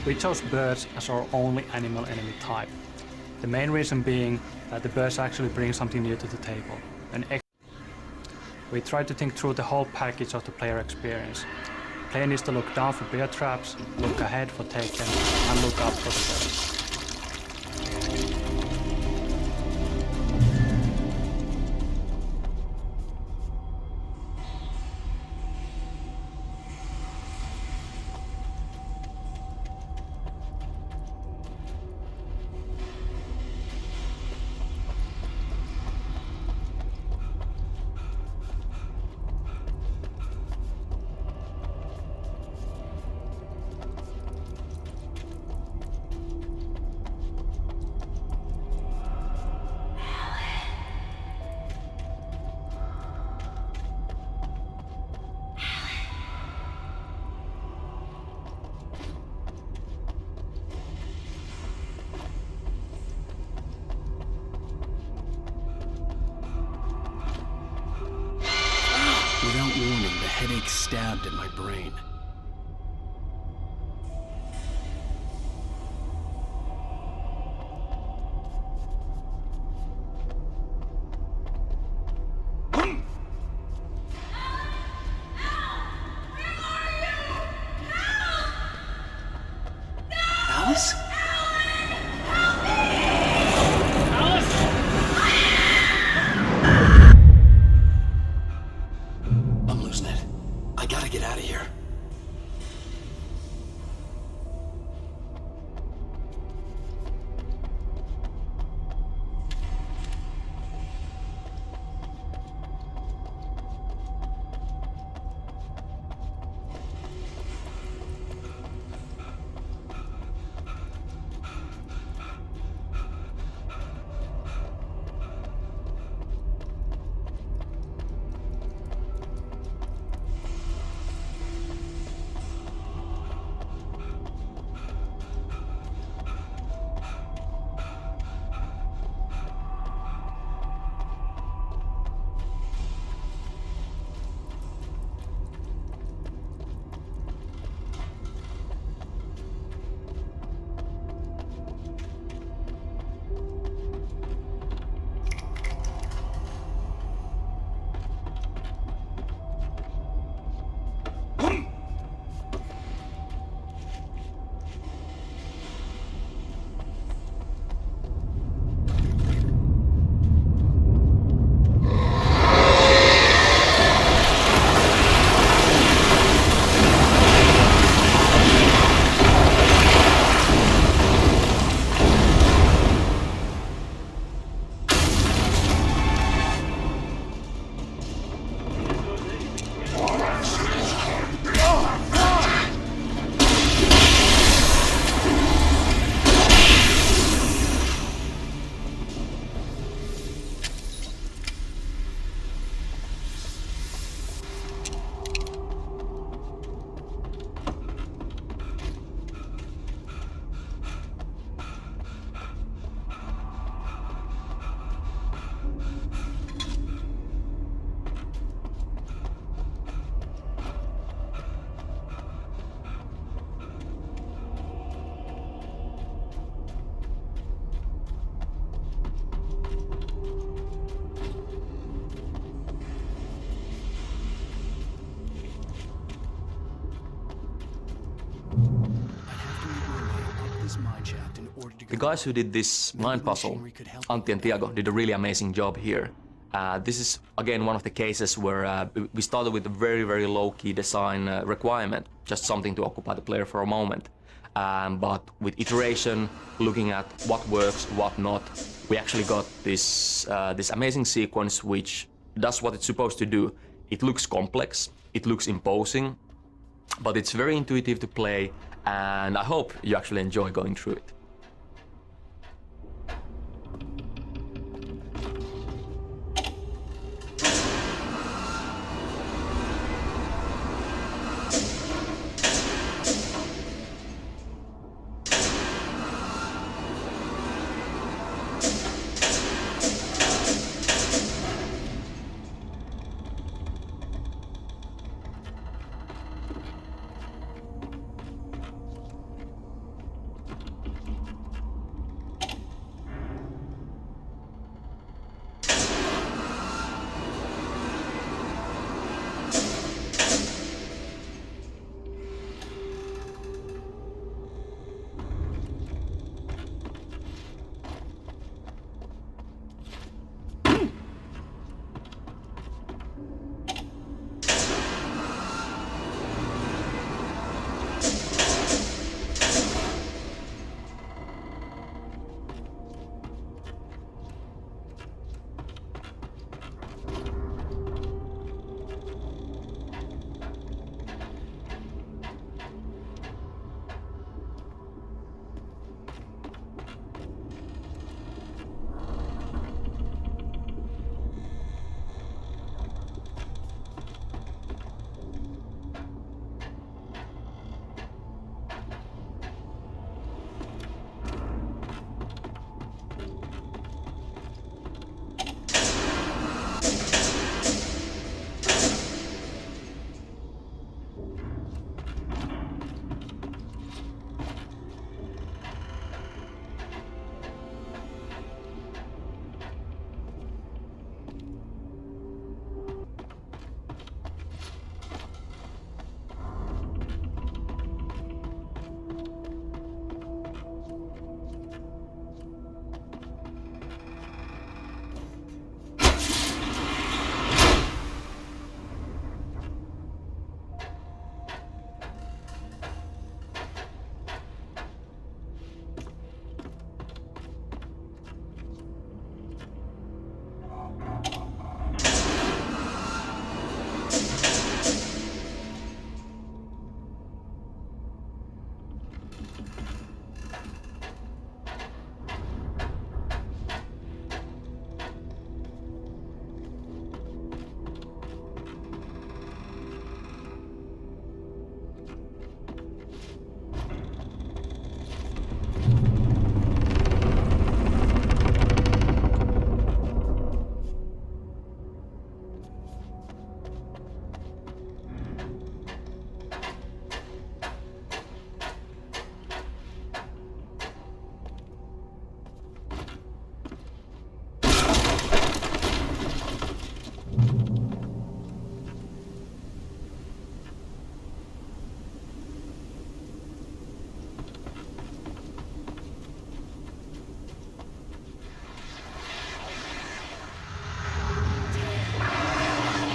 We chose birds as our only animal enemy type. The main reason being that the birds actually bring something new to the table. We tried to think through the whole package of the player experience. Plan is to look down for bear traps, look ahead for taken, and look up for the bears. Without warning, the headache stabbed at my brain. Alice? I'm losing it. I gotta get out of here. The guys who did this mine puzzle, Antti and Tiago, did a really amazing job here. This is again one of the cases where we started with a very low-key design requirement, just something to occupy the player for a moment. But with iteration, looking at what works, what not, we actually got this amazing sequence which does what it's supposed to do. It looks complex, it looks imposing, but it's very intuitive to play, and I hope you actually enjoy going through it.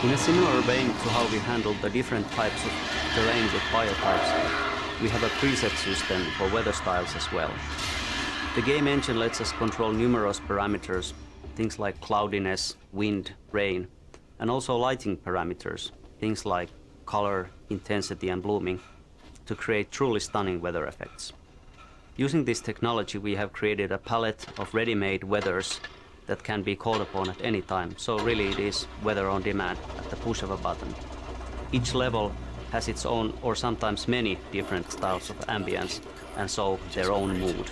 In a similar vein to how we handle the different types of terrain with biotypes, we have a preset system for weather styles as well. The game engine lets us control numerous parameters, things like cloudiness, wind, rain, and also lighting parameters, things like color, intensity, and blooming, to create truly stunning weather effects. Using this technology, we have created a palette of ready-made weathers that can be called upon at any time, so really it is weather on demand at the push of a button. Each level has its own, or sometimes many, different styles of ambience, and so their own mood.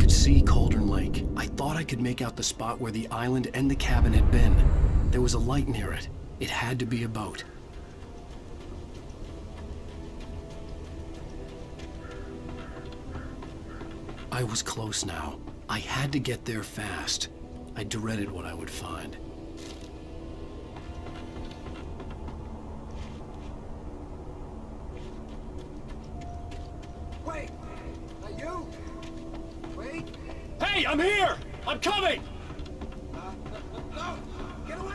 could see Cauldron Lake. I thought I could make out the spot where the island and the cabin had been. There was a light near it. It had to be a boat. I was close now. I had to get there fast. I dreaded what I would find. Wait! Are you? Wait! Hey, I'm here! I'm coming! No! Get away!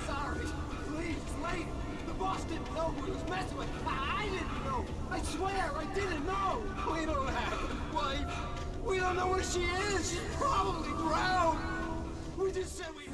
Sorry! Please, it's late! The boss didn't know who he was messing with! I didn't know! I swear, I didn't know! We don't have a wife! We don't know where she is! She's probably drowned! We just said we...